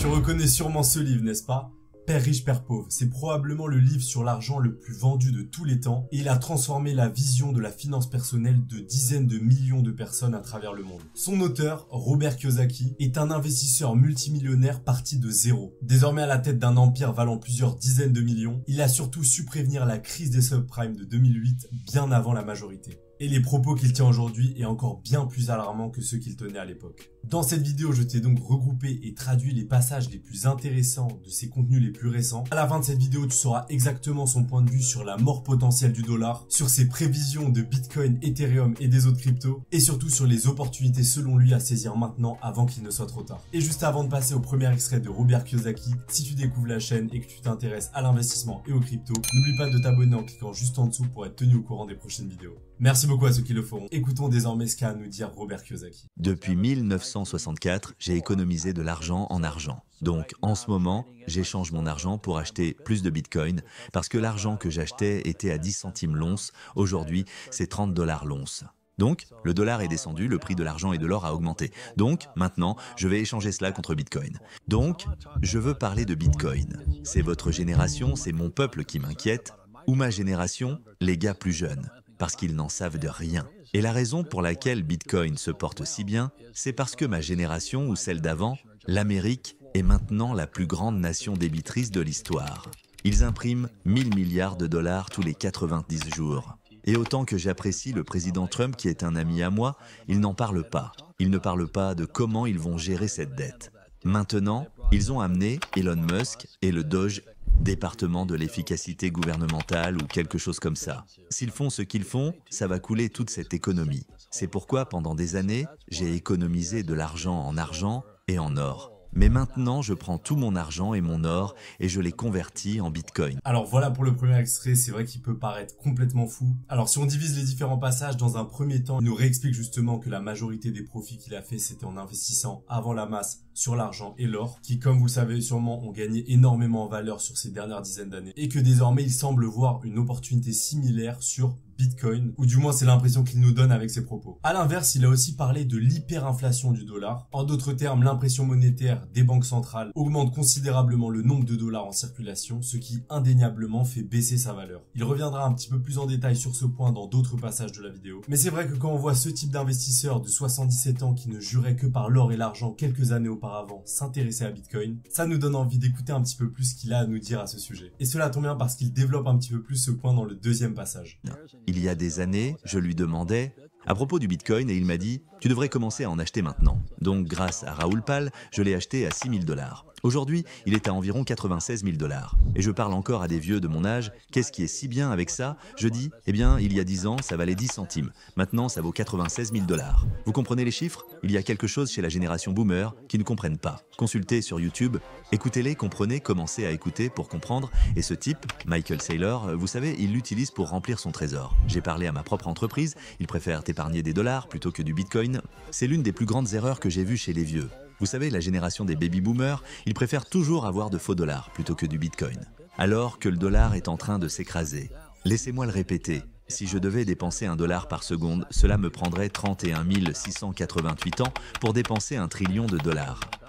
Tu reconnais sûrement ce livre, n'est-ce pas? Père riche, Père pauvre, c'est probablement le livre sur l'argent le plus vendu de tous les temps et il a transformé la vision de la finance personnelle de dizaines de millions de personnes à travers le monde. Son auteur, Robert Kiyosaki, est un investisseur multimillionnaire parti de zéro. Désormais à la tête d'un empire valant plusieurs dizaines de millions, il a surtout su prévenir la crise des subprimes de 2008 bien avant la majorité. Et les propos qu'il tient aujourd'hui est encore bien plus alarmant que ceux qu'il tenait à l'époque. Dans cette vidéo, je t'ai donc regroupé et traduit les passages les plus intéressants de ses contenus les plus récents. À la fin de cette vidéo, tu sauras exactement son point de vue sur la mort potentielle du dollar, sur ses prévisions de Bitcoin, Ethereum et des autres cryptos, et surtout sur les opportunités selon lui à saisir maintenant avant qu'il ne soit trop tard. Et juste avant de passer au premier extrait de Robert Kiyosaki, si tu découvres la chaîne et que tu t'intéresses à l'investissement et aux cryptos, n'oublie pas de t'abonner en cliquant juste en dessous pour être tenu au courant des prochaines vidéos. Merci beaucoup à ceux qui le feront. Écoutons désormais ce qu'a à nous dire Robert Kiyosaki. Depuis 1964, j'ai économisé de l'argent en argent. Donc, en ce moment, j'échange mon argent pour acheter plus de Bitcoin parce que l'argent que j'achetais était à 10 centimes l'once. Aujourd'hui, c'est 30 $ l'once. Donc, le dollar est descendu, le prix de l'argent et de l'or a augmenté. Donc, maintenant, je vais échanger cela contre Bitcoin. Donc, je veux parler de Bitcoin. C'est votre génération, c'est mon peuple qui m'inquiète, ou ma génération, les gars plus jeunes, parce qu'ils n'en savent de rien. Et la raison pour laquelle Bitcoin se porte si bien, c'est parce que ma génération ou celle d'avant, l'Amérique, est maintenant la plus grande nation débitrice de l'histoire. Ils impriment 1000 milliards de dollars tous les 90 jours. Et autant que j'apprécie le président Trump qui est un ami à moi, il n'en parle pas. Il ne parle pas de comment ils vont gérer cette dette. Maintenant, ils ont amené Elon Musk et le Doge, département de l'efficacité gouvernementale ou quelque chose comme ça. S'ils font ce qu'ils font, ça va couler toute cette économie. C'est pourquoi pendant des années, j'ai économisé de l'argent en argent et en or. Mais maintenant, je prends tout mon argent et mon or et je les convertis en Bitcoin. Alors voilà pour le premier extrait, c'est vrai qu'il peut paraître complètement fou. Alors si on divise les différents passages, dans un premier temps, il nous réexplique justement que la majorité des profits qu'il a fait, c'était en investissant avant la masse sur l'argent et l'or, qui comme vous le savez sûrement ont gagné énormément en valeur sur ces dernières dizaines d'années, et que désormais il semble voir une opportunité similaire sur Bitcoin, ou du moins c'est l'impression qu'il nous donne avec ses propos. À l'inverse, il a aussi parlé de l'hyperinflation du dollar. En d'autres termes, l'impression monétaire des banques centrales augmente considérablement le nombre de dollars en circulation, ce qui indéniablement fait baisser sa valeur. Il reviendra un petit peu plus en détail sur ce point dans d'autres passages de la vidéo. Mais c'est vrai que quand on voit ce type d'investisseur de 77 ans qui ne jurait que par l'or et l'argent quelques années auparavant s'intéresser à Bitcoin, ça nous donne envie d'écouter un petit peu plus ce qu'il a à nous dire à ce sujet. Et cela tombe bien parce qu'il développe un petit peu plus ce point dans le deuxième passage. Il y a des années, je lui demandais à propos du Bitcoin et il m'a dit « Tu devrais commencer à en acheter maintenant ». Donc grâce à Raoul Pal, je l'ai acheté à 6 000 $. Aujourd'hui, il est à environ 96 000 $. Et je parle encore à des vieux de mon âge. Qu'est-ce qui est si bien avec ça? Je dis, eh bien, il y a 10 ans, ça valait 10 centimes. Maintenant, ça vaut 96 000 $. Vous comprenez les chiffres? Il y a quelque chose chez la génération boomer qui ne comprennent pas. Consultez sur YouTube, écoutez-les, comprenez, commencez à écouter pour comprendre. Et ce type, Michael Saylor, vous savez, il l'utilise pour remplir son trésor. J'ai parlé à ma propre entreprise, il préfère épargner des dollars plutôt que du Bitcoin. C'est l'une des plus grandes erreurs que j'ai vues chez les vieux. Vous savez, la génération des baby-boomers, ils préfèrent toujours avoir de faux dollars plutôt que du Bitcoin. Alors que le dollar est en train de s'écraser. Laissez-moi le répéter. Si je devais dépenser $1 par seconde, cela me prendrait 31 688 ans pour dépenser $1 trillion.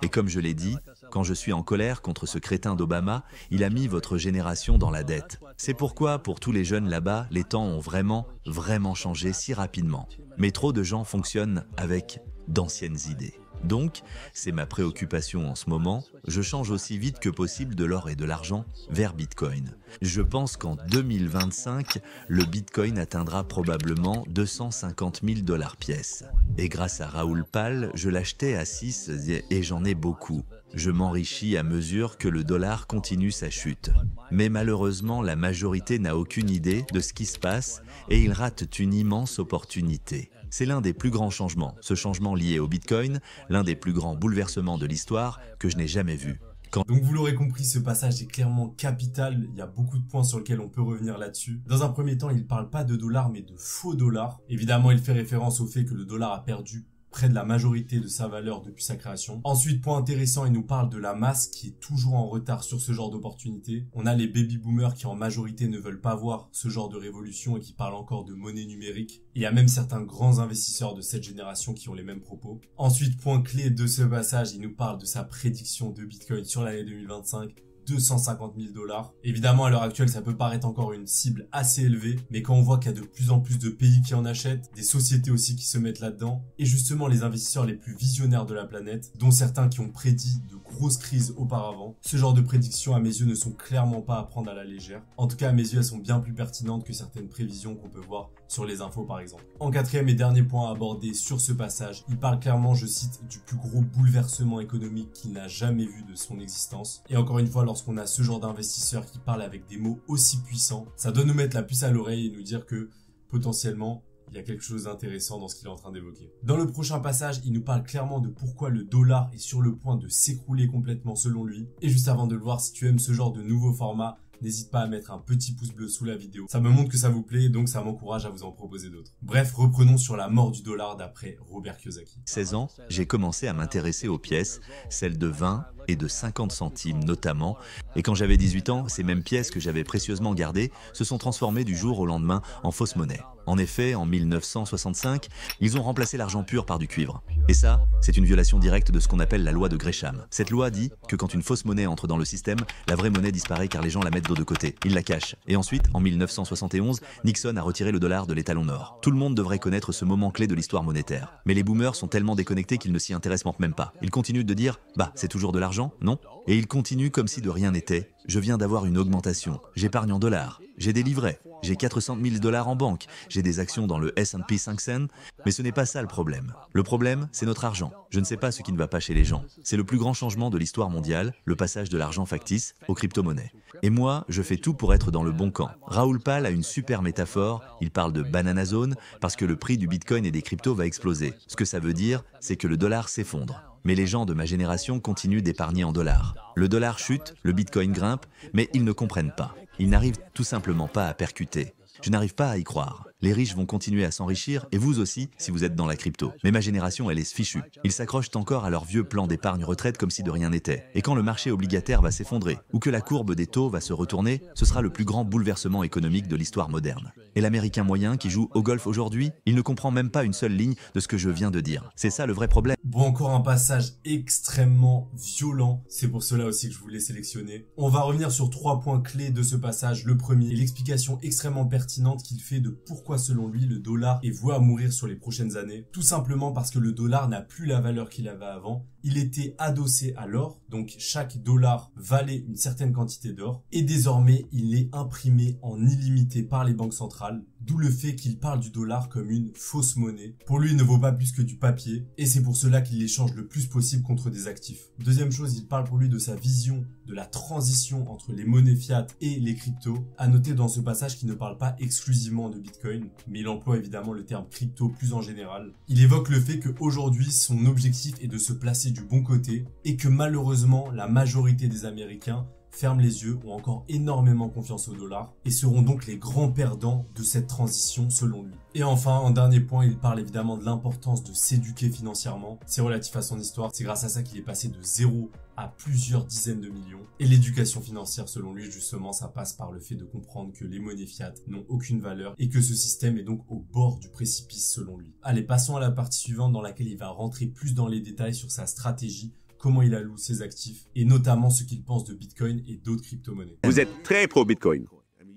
Et comme je l'ai dit, quand je suis en colère contre ce crétin d'Obama, il a mis votre génération dans la dette. C'est pourquoi, pour tous les jeunes là-bas, les temps ont vraiment changé si rapidement. Mais trop de gens fonctionnent avec d'anciennes idées. Donc, c'est ma préoccupation en ce moment, je change aussi vite que possible de l'or et de l'argent vers Bitcoin. Je pense qu'en 2025, le Bitcoin atteindra probablement 250 000 $ pièce. Et grâce à Raoul Pal, je l'achetais à 6 et j'en ai beaucoup. Je m'enrichis à mesure que le dollar continue sa chute. Mais malheureusement, la majorité n'a aucune idée de ce qui se passe et ils ratent une immense opportunité. C'est l'un des plus grands changements, ce changement lié au Bitcoin, l'un des plus grands bouleversements de l'histoire que je n'ai jamais vu. Donc vous l'aurez compris, ce passage est clairement capital, il y a beaucoup de points sur lesquels on peut revenir là-dessus. Dans un premier temps, il ne parle pas de dollars mais de faux dollars. Évidemment, il fait référence au fait que le dollar a perdu près de la majorité de sa valeur depuis sa création. Ensuite, point intéressant, il nous parle de la masse qui est toujours en retard sur ce genre d'opportunité. On a les baby boomers qui en majorité ne veulent pas voir ce genre de révolution et qui parlent encore de monnaie numérique. Il y a même certains grands investisseurs de cette génération qui ont les mêmes propos. Ensuite, point clé de ce passage, il nous parle de sa prédiction de Bitcoin sur l'année 2025. 250 000 $. Évidemment, à l'heure actuelle, ça peut paraître encore une cible assez élevée, mais quand on voit qu'il y a de plus en plus de pays qui en achètent, des sociétés aussi qui se mettent là-dedans, et justement les investisseurs les plus visionnaires de la planète, dont certains qui ont prédit de grosses crises auparavant, ce genre de prédictions, à mes yeux, ne sont clairement pas à prendre à la légère. En tout cas, à mes yeux, elles sont bien plus pertinentes que certaines prévisions qu'on peut voir sur les infos, par exemple. En quatrième et dernier point à aborder sur ce passage, il parle clairement, je cite, du plus gros bouleversement économique qu'il n'a jamais vu de son existence. Et encore une fois, lorsqu'on a ce genre d'investisseurs qui parlent avec des mots aussi puissants, ça doit nous mettre la puce à l'oreille et nous dire que potentiellement, il y a quelque chose d'intéressant dans ce qu'il est en train d'évoquer. Dans le prochain passage, il nous parle clairement de pourquoi le dollar est sur le point de s'écrouler complètement selon lui. Et juste avant de le voir, si tu aimes ce genre de nouveau format, n'hésite pas à mettre un petit pouce bleu sous la vidéo. Ça me montre que ça vous plaît, donc ça m'encourage à vous en proposer d'autres. Bref, reprenons sur la mort du dollar d'après Robert Kiyosaki. 16 ans, j'ai commencé à m'intéresser aux pièces, celles de 20 et de 50 centimes notamment. Et quand j'avais 18 ans, ces mêmes pièces que j'avais précieusement gardées se sont transformées du jour au lendemain en fausse monnaie. En effet, en 1965, ils ont remplacé l'argent pur par du cuivre. Et ça, c'est une violation directe de ce qu'on appelle la loi de Gresham. Cette loi dit que quand une fausse monnaie entre dans le système, la vraie monnaie disparaît car les gens la mettent de côté. Ils la cachent. Et ensuite, en 1971, Nixon a retiré le dollar de l'étalon or. Tout le monde devrait connaître ce moment clé de l'histoire monétaire. Mais les boomers sont tellement déconnectés qu'ils ne s'y intéressent même pas. Ils continuent de dire « Bah, c'est toujours de l'argent, non ?» Et ils continuent comme si de rien n'était. « Je viens d'avoir une augmentation. J'épargne en dollars. J'ai des livrets. J'ai 400 000 $ en banque. J'ai des actions dans le S&P 500. » Mais ce n'est pas ça le problème. Le problème, c'est notre argent. Je ne sais pas ce qui ne va pas chez les gens. C'est le plus grand changement de l'histoire mondiale, le passage de l'argent factice aux crypto-monnaies. Et moi, je fais tout pour être dans le bon camp. Raoul Pal a une super métaphore. Il parle de banana zone parce que le prix du Bitcoin et des cryptos va exploser. Ce que ça veut dire, c'est que le dollar s'effondre. Mais les gens de ma génération continuent d'épargner en dollars. Le dollar chute, le Bitcoin grimpe, mais ils ne comprennent pas. Ils n'arrivent tout simplement pas à percuter. Je n'arrive pas à y croire. Les riches vont continuer à s'enrichir, et vous aussi, si vous êtes dans la crypto. Mais ma génération, elle est fichue. Ils s'accrochent encore à leur vieux plan d'épargne retraite comme si de rien n'était. Et quand le marché obligataire va s'effondrer, ou que la courbe des taux va se retourner, ce sera le plus grand bouleversement économique de l'histoire moderne. Et l'Américain moyen qui joue au golf aujourd'hui, il ne comprend même pas une seule ligne de ce que je viens de dire. C'est ça le vrai problème. Bon, encore un passage extrêmement violent. C'est pour cela aussi que je voulais sélectionner. On va revenir sur 3 points clés de ce passage. Le premier est l'explication extrêmement pertinente qu'il fait de pourquoi, selon lui, le dollar est voué à mourir sur les prochaines années. Tout simplement parce que le dollar n'a plus la valeur qu'il avait avant. Il était adossé à l'or, donc chaque dollar valait une certaine quantité d'or. Et désormais, il est imprimé en illimité par les banques centrales. D'où le fait qu'il parle du dollar comme une fausse monnaie. Pour lui, il ne vaut pas plus que du papier. Et c'est pour cela qu'il l'échange le plus possible contre des actifs. Deuxième chose, il parle pour lui de sa vision de la transition entre les monnaies fiat et les cryptos. À noter dans ce passage qu'il ne parle pas exclusivement de Bitcoin, mais il emploie évidemment le terme crypto plus en général. Il évoque le fait qu'aujourd'hui, son objectif est de se placer du bon côté et que malheureusement, la majorité des Américains ferment les yeux, ont encore énormément confiance au dollar et seront donc les grands perdants de cette transition selon lui. Et enfin, en dernier point, il parle évidemment de l'importance de s'éduquer financièrement. C'est relatif à son histoire, c'est grâce à ça qu'il est passé de 0 à plusieurs dizaines de millions. Et l'éducation financière, selon lui, justement, ça passe par le fait de comprendre que les monnaies fiat n'ont aucune valeur et que ce système est donc au bord du précipice, selon lui. Allez, passons à la partie suivante dans laquelle il va rentrer plus dans les détails sur sa stratégie, comment il alloue ses actifs et notamment ce qu'il pense de Bitcoin et d'autres crypto-monnaies. Vous êtes très pro-Bitcoin.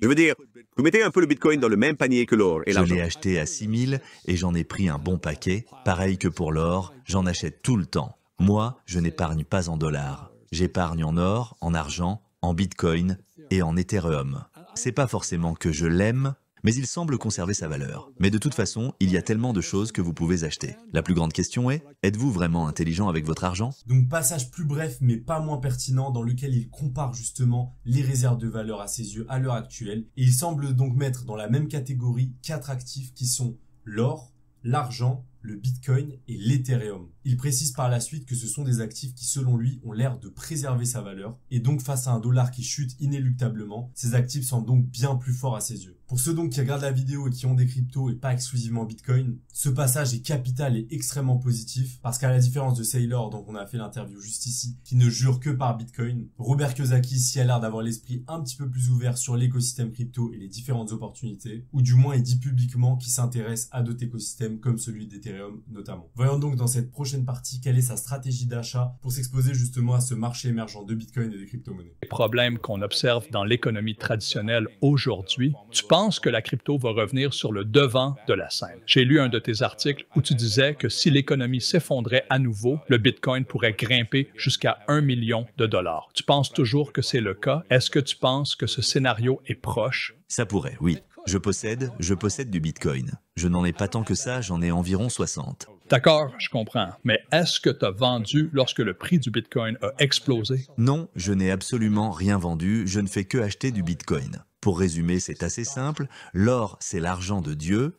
Je veux dire, vous mettez un peu le Bitcoin dans le même panier que l'or et l'argent. Je l'ai acheté à 6 000 et j'en ai pris un bon paquet. Pareil que pour l'or, j'en achète tout le temps. Moi, je n'épargne pas en dollars. J'épargne en or, en argent, en Bitcoin et en Ethereum. C'est pas forcément que je l'aime, mais il semble conserver sa valeur. Mais de toute façon, il y a tellement de choses que vous pouvez acheter. La plus grande question est, êtes-vous vraiment intelligent avec votre argent? Donc passage plus bref mais pas moins pertinent dans lequel il compare justement les réserves de valeur à ses yeux à l'heure actuelle. Et il semble donc mettre dans la même catégorie 4 actifs qui sont l'or, l'argent, le Bitcoin et l'Ethereum. Il précise par la suite que ce sont des actifs qui selon lui ont l'air de préserver sa valeur et donc face à un dollar qui chute inéluctablement, ces actifs semblent donc bien plus forts à ses yeux. Pour ceux donc qui regardent la vidéo et qui ont des cryptos et pas exclusivement Bitcoin, ce passage est capital et extrêmement positif parce qu'à la différence de Saylor dont on a fait l'interview juste ici, qui ne jure que par Bitcoin, Robert Kiyosaki ici a l'air d'avoir l'esprit un petit peu plus ouvert sur l'écosystème crypto et les différentes opportunités, ou du moins il dit publiquement qu'il s'intéresse à d'autres écosystèmes comme celui d'Ethereum notamment. Voyons donc dans cette prochaine partie quelle est sa stratégie d'achat pour s'exposer justement à ce marché émergent de Bitcoin et des crypto-monnaies. Les problèmes qu'on observe dans l'économie traditionnelle aujourd'hui, tu penses que la crypto va revenir sur le devant de la scène. J'ai lu un de tes articles où tu disais que si l'économie s'effondrait à nouveau, le Bitcoin pourrait grimper jusqu'à 1 million de dollars. Tu penses toujours que c'est le cas? Est-ce que tu penses que ce scénario est proche? Ça pourrait, oui. Je possède du Bitcoin. Je n'en ai pas tant que ça, j'en ai environ 60. D'accord, je comprends. Mais est-ce que tu as vendu lorsque le prix du Bitcoin a explosé? Non, je n'ai absolument rien vendu, je ne fais que acheter du Bitcoin. Pour résumer, c'est assez simple. L'or, c'est l'argent de Dieu.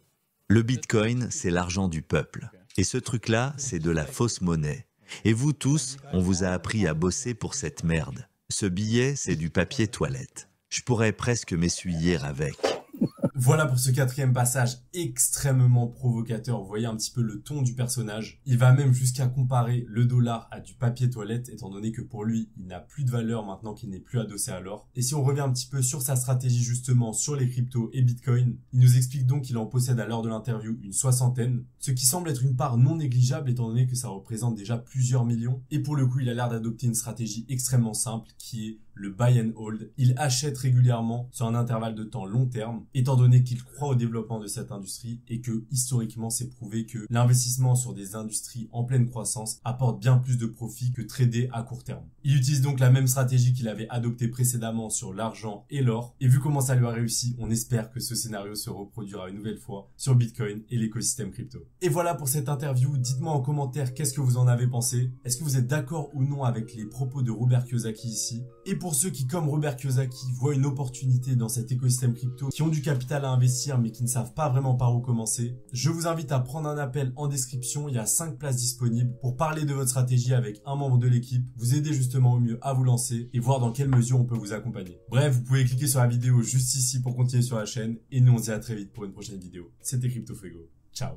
Le Bitcoin, c'est l'argent du peuple. Et ce truc-là, c'est de la fausse monnaie. Et vous tous, on vous a appris à bosser pour cette merde. Ce billet, c'est du papier toilette. Je pourrais presque m'essuyer avec. Voilà pour ce quatrième passage extrêmement provocateur. Vous voyez un petit peu le ton du personnage. Il va même jusqu'à comparer le dollar à du papier toilette, étant donné que pour lui, il n'a plus de valeur maintenant qu'il n'est plus adossé à l'or. Et si on revient un petit peu sur sa stratégie justement sur les cryptos et Bitcoin, il nous explique donc qu'il en possède à l'heure de l'interview une 60aine, ce qui semble être une part non négligeable étant donné que ça représente déjà plusieurs millions. Et pour le coup, il a l'air d'adopter une stratégie extrêmement simple qui est le buy and hold. Il achète régulièrement sur un intervalle de temps long terme, étant donné qu'il croit au développement de cette industrie et que historiquement c'est prouvé que l'investissement sur des industries en pleine croissance apporte bien plus de profit que trader à court terme. Il utilise donc la même stratégie qu'il avait adoptée précédemment sur l'argent et l'or, et vu comment ça lui a réussi, on espère que ce scénario se reproduira une nouvelle fois sur Bitcoin et l'écosystème crypto. Et voilà pour cette interview. Dites-moi en commentaire qu'est-ce que vous en avez pensé. Est-ce que vous êtes d'accord ou non avec les propos de Robert Kiyosaki ici? Et pour ceux qui, comme Robert Kiyosaki, voient une opportunité dans cet écosystème crypto, qui ont du capital à investir mais qui ne savent pas vraiment par où commencer, je vous invite à prendre un appel en description. Il y a 5 places disponibles pour parler de votre stratégie avec un membre de l'équipe, vous aider justement au mieux à vous lancer et voir dans quelle mesure on peut vous accompagner. Bref, vous pouvez cliquer sur la vidéo juste ici pour continuer sur la chaîne et nous on se dit à très vite pour une prochaine vidéo. C'était CryptoFuego. Ciao.